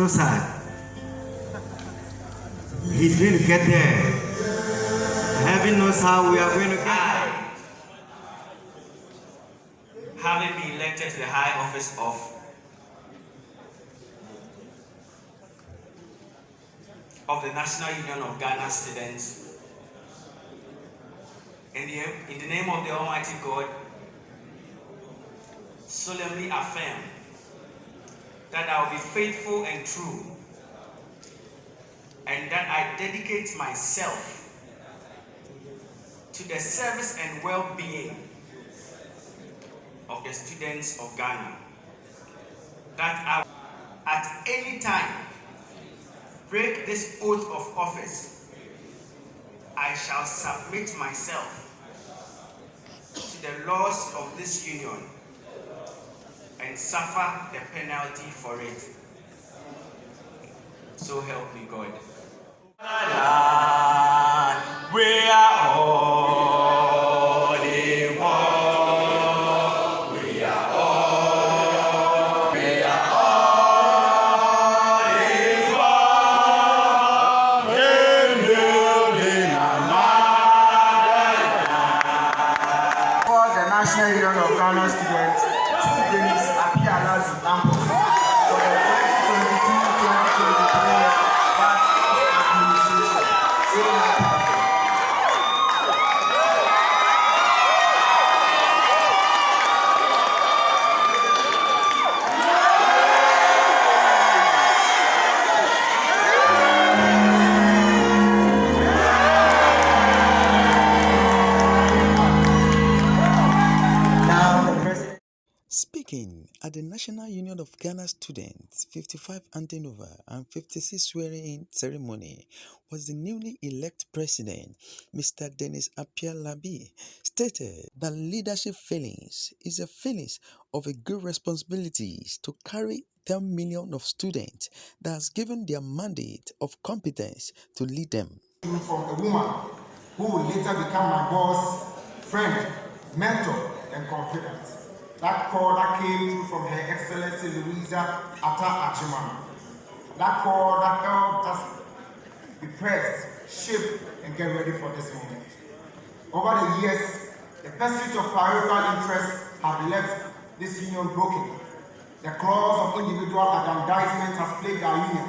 So sad. He's going to get there. Heaven knows how we are going to get there. Having been elected to the high office of the National Union of Ghana Students, in the name of the Almighty God, solemnly affirm that I will be faithful and true, and that I dedicate myself to the service and well-being of the students of Ghana, that I will at any time break this oath of office. I shall submit myself to the laws of this union and suffer the penalty for it. So help me God. We are all in one. We are all. We are all in one. In For the National Union of Ghana Students, Mr Dennis Appia Larbi for the 2022-2023 batch of administration. Speaking at the National Union of Ghana Students 55 handing over and 56 swearing-in ceremony was the newly elected president, Mr Dennis Appia Larbi, stated that leadership failings is a feelings of a good responsibilities to carry 10 million of students that has given their mandate of competence to lead them. From a woman who will later become my boss, friend, mentor, and confidant. That call that came through from Her Excellency Louisa Atta Achiman. That call that helped us be pressed, shaped, and get ready for this moment. Over the years, the pursuit of parochial interests have left this union broken. The clause of individual aggrandizement has plagued our union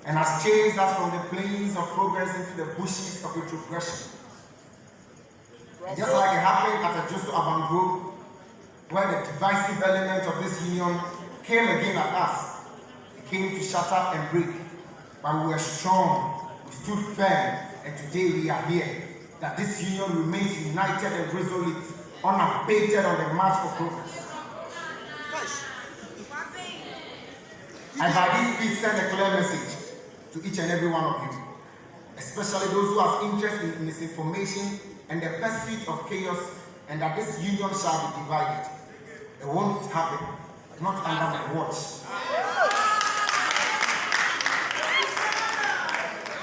and has chased us from the plains of progress into the bushes of retrogression. Just like it happened at a Justo Aban Group, where the divisive element of this union came again at us. It came to shatter and break, but we were strong, we stood firm, and today we are here. That this union remains united and resolute, unabated on the march for progress. I by this speech send a clear message to each and every one of you, especially those who have interest in misinformation and the pursuit of chaos, and that this union shall be divided. It won't happen, not under my watch.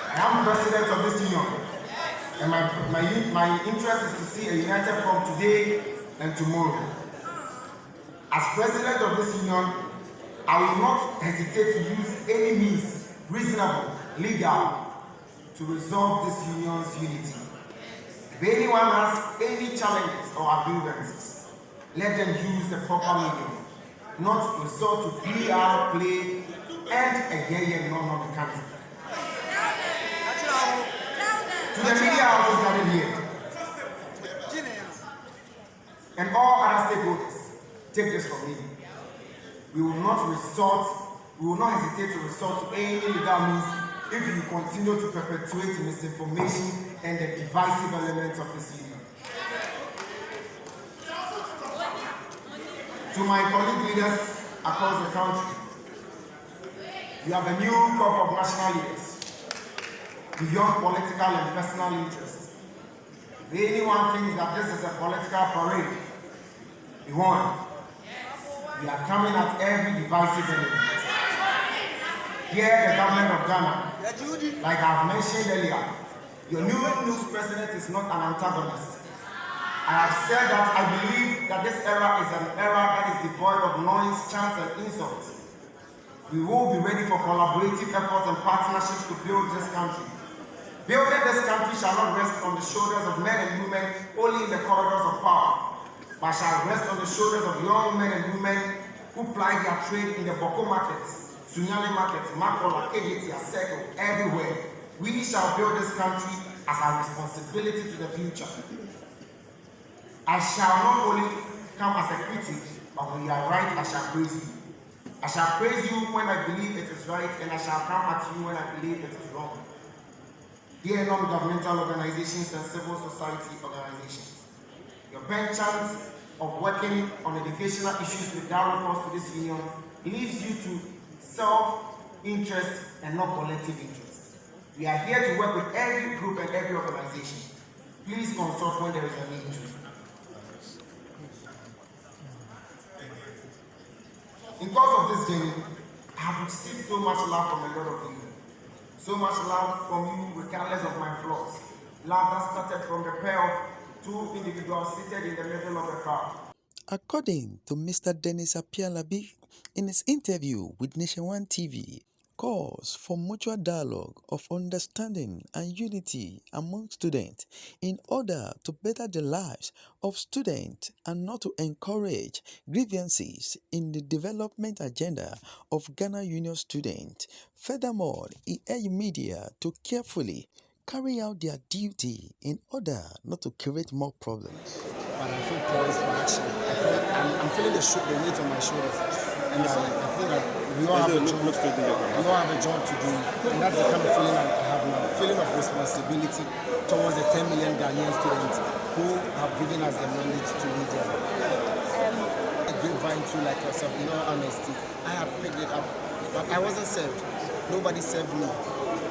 I am president of this union, and my interest is to see a united front today and tomorrow. As president of this union, I will not hesitate to use any means, reasonable, legal, to resolve this union's unity. If anyone has any challenges or grievances, let them use the proper medium, not resort to PR play and a no mechanism. To the media houses gathered here, and all other stakeholders, take this from me. We will not hesitate to resort to any legal means if you continue to perpetuate misinformation and the divisive elements of this union. To my colleague leaders across the country, you have a new crop of national leaders, beyond political and personal interests. If anyone thinks that this is a political parade, be warned. We are coming at every divisive element. Here, the government of Ghana, like I've mentioned earlier, your new Nugs president is not an antagonist. I have said that I believe that this era is an era that is devoid of noise, chance, and insults. We will be ready for collaborative efforts and partnerships to build this country. Building this country shall not rest on the shoulders of men and women only in the corridors of power, but shall rest on the shoulders of young men and women who ply their trade in the Boko markets, Sunyani markets, Makola, KGT, Asego, everywhere. We shall build this country as our responsibility to the future. I shall not only come as a critic, but when you are right, I shall praise you. I shall praise you when I believe it is right, and I shall come at you when I believe it is wrong. Dear non-governmental organizations and civil society organizations, your penchant of working on educational issues without recourse to this union leaves you to self-interest and not collective interest. We are here to work with every group and every organization. Please consult when there is a need to. In course of this journey, I have received so much love from a lot of you. So much love from you regardless of my flaws. Love that started from the pair of two individuals seated in the middle of the crowd. According to Mr. Dennis Appiah Larbi, in his interview with Nation One TV, calls for mutual dialogue of understanding and unity among students in order to better the lives of students and not to encourage grievances in the development agenda of Ghana Union students. Furthermore, he urged media to carefully carry out their duty in order not to create more problems. But I feel poised for action. I'm feeling the weight on my shoulders. And I feel that we all have a job to do. And that's the kind of feeling I have now. Feeling of responsibility towards the 10 million Ghanaian students who have given us the mandate to lead them. A grapevine too, like yourself, in all honesty. I have picked it up, but I wasn't served. Nobody served me.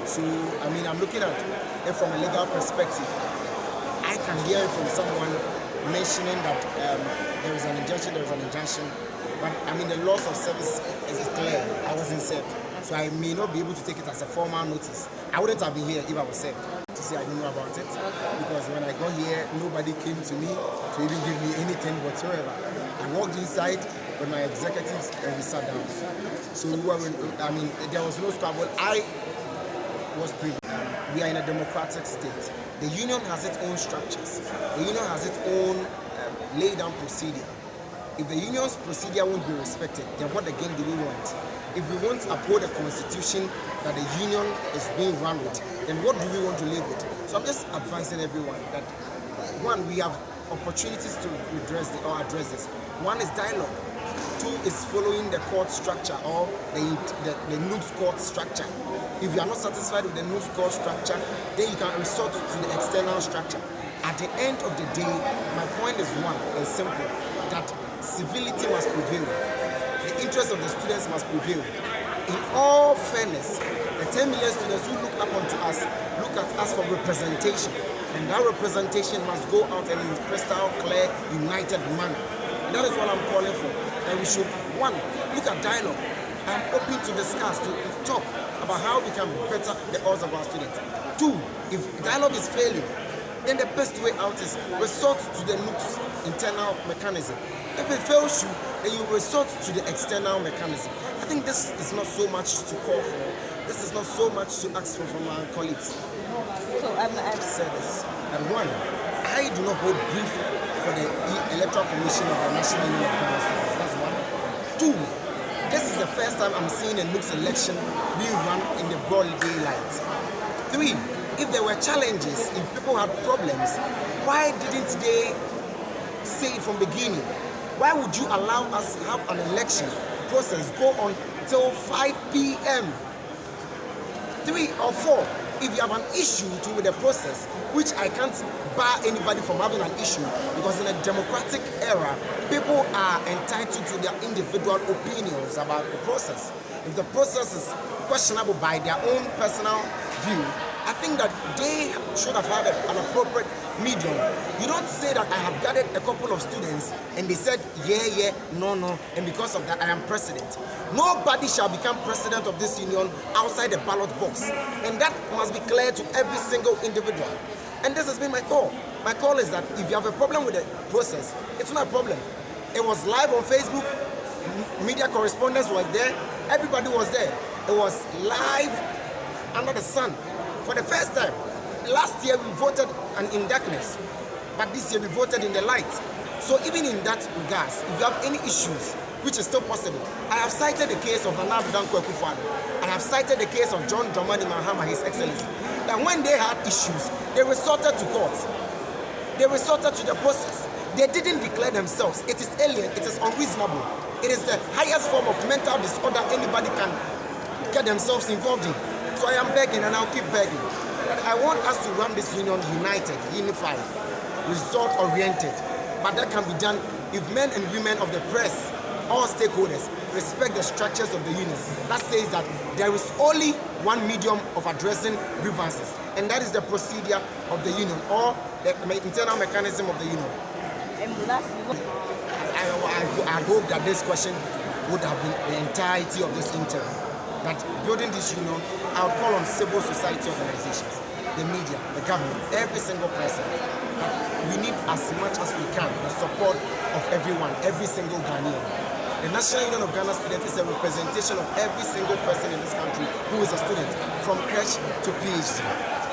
So, I mean, I'm looking at it from a legal perspective. I can hear it from someone mentioning that there is an injunction, but I mean the loss of service is clear. I wasn't served, so I may not be able to take it as a formal notice. I wouldn't have been here if I was served. To say I didn't know about it, because when I got here, nobody came to me to even give me anything whatsoever. I walked inside with my executives and we sat down. So I mean, there was no struggle. I was privileged. We are in a democratic state. The union has its own structures. The union has its own laid down procedure. If the union's procedure won't be respected, then what again do we want? If we want to uphold a constitution that the union is being run with, then what do we want to live with? So I'm just advising everyone that, one, we have opportunities to address this. One is dialogue. Two is following the court structure or the Nugs court structure. If you are not satisfied with the Nugs court structure, then you can resort to the external structure. At the end of the day, my point is one and simple, that civility must prevail. The interests of the students must prevail. In all fairness, the 10 million students who look up onto us, look at us for representation. And that representation must go out in a crystal clear, united manner. And that is what I'm calling for. And we should, one, look at dialogue. I'm open to discuss, to talk about how we can better the odds of our students. Two, if dialogue is failing, then the best way out is resort to the Nugs internal mechanism. If it fails you, then you resort to the external mechanism. I think this is not so much to call for. This is not so much to ask for from our colleagues. So I've said this. And one, I do not hold brief for the Electoral Commission of the National Union of Ghana Students. That's one. Two, this is the first time I'm seeing a Nugs election being run in the broad daylight. Three, if there were challenges, if people had problems, why didn't they say it from the beginning? Why would you allow us to have an election process go on till 5 p.m.? 3 or 4, if you have an issue with the process, which I can't bar anybody from having an issue, because in a democratic era, people are entitled to their individual opinions about the process. If the process is questionable by their own personal view, I think that they should have had an appropriate medium. You don't say that I have gathered a couple of students and they said, yeah, no, and because of that I am president. Nobody shall become president of this union outside the ballot box. And that must be clear to every single individual. And this has been my call. My call is that if you have a problem with the process, it's not a problem. It was live on Facebook. media correspondents was there, everybody was there. It was live under the sun for the first time. Last year we voted in darkness, but this year we voted in the light. So even in that regards, if you have any issues, which is still possible, I have cited the case of Nana Danko Akufo-Addo. I have cited the case of John Dramani Mahama, His Excellency, that when they had issues, they resorted to court. They resorted to the process. They didn't declare themselves. It is alien, it is unreasonable. It is the highest form of mental disorder anybody can get themselves involved in. So I am begging and I'll keep begging. But I want us to run this union united, unified, result-oriented. But that can be done if men and women of the press, all stakeholders, respect the structures of the union. That says that there is only one medium of addressing grievances, and that is the procedure of the union or the internal mechanism of the union. I hope that this question would have been the entirety of this interview. That building this union, I would call on civil society organizations, the media, the government, every single person. We need as much as we can the support of everyone, every single Ghanaian. The National Union of Ghana Students is a representation of every single person in this country who is a student, from crèche to PhD.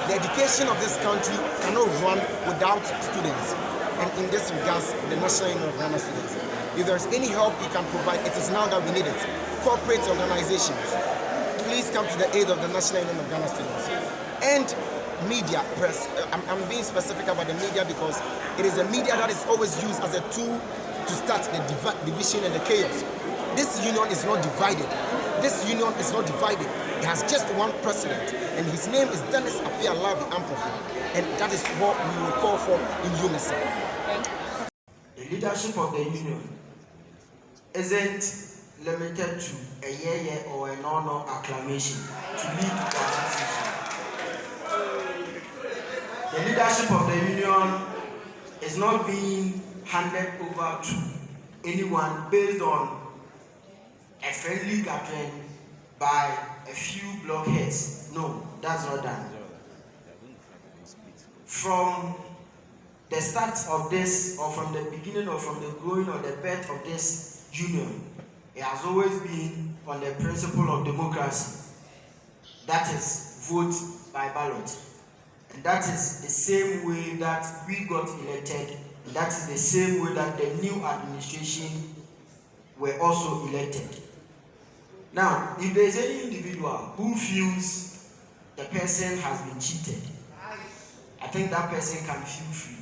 The education of this country cannot run without students. And in this regards, the National Union of Ghana Students, if there's any help we can provide, it is now that we need it. Corporate organizations, please come to the aid of the National Union of Ghana Students. And media, press. I'm being specific about the media because it is a media that is always used as a tool to start the division and the chaos. This union is not divided. This union is not divided. It has just one president, and his name is Dennis Appia Larbi, and that is what we will call for in unison. The leadership of the union isn't limited to a yeah or a no acclamation to lead the association. The leadership of the union is not being handed over to anyone based on a friendly gathering by a few blockheads. No, that's not done. From the start of this, or from the beginning, or from the growing or the birth of this union, it has always been on the principle of democracy. That is, vote by ballot. And that is the same way that we got elected. And that is the same way that the new administration were also elected. Now, if there is any individual who feels the person has been cheated, I think that person can feel free.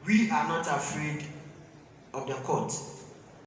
We are not afraid of the court.